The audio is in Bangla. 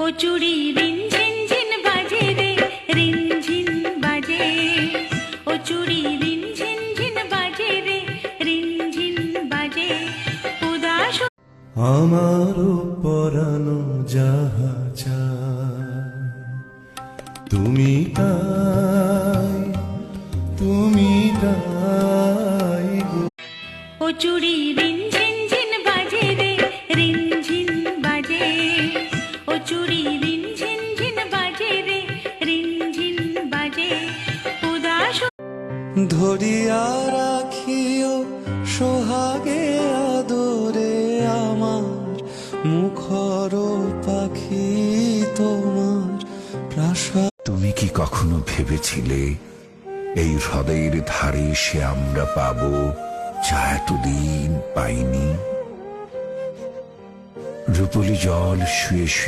ও চুড়ি রিন ঝিন ঝিন বাজে রে, রিন ঝিন বাজে। ও চুড়ি রিন ঝিন ঝিন বাজে রে, রিন ঝিন বাজে। উদাস আমারও পরানো যাহা চায় তুমি তাই, তুমি তাই গো। ও চুড়ি রিন ঝিন ঝিন বাজে রে, রিন ঝিন বাজে। ও চুড়ি রিন ঝিন ঝিন বাজে রে, রিন ঝিন বাজে। উদাস ধরিয়া রাখিও সোহাগে আদরে আমার মুখর পাখি তোমার প্রাসাদ। তুমি কি কখনো ভেবেছিলে এই হৃদয়ের ধারে সে আমরা পাবো যা এতদিন পাইনি? রূপলি জল শুয়ে শুয়ে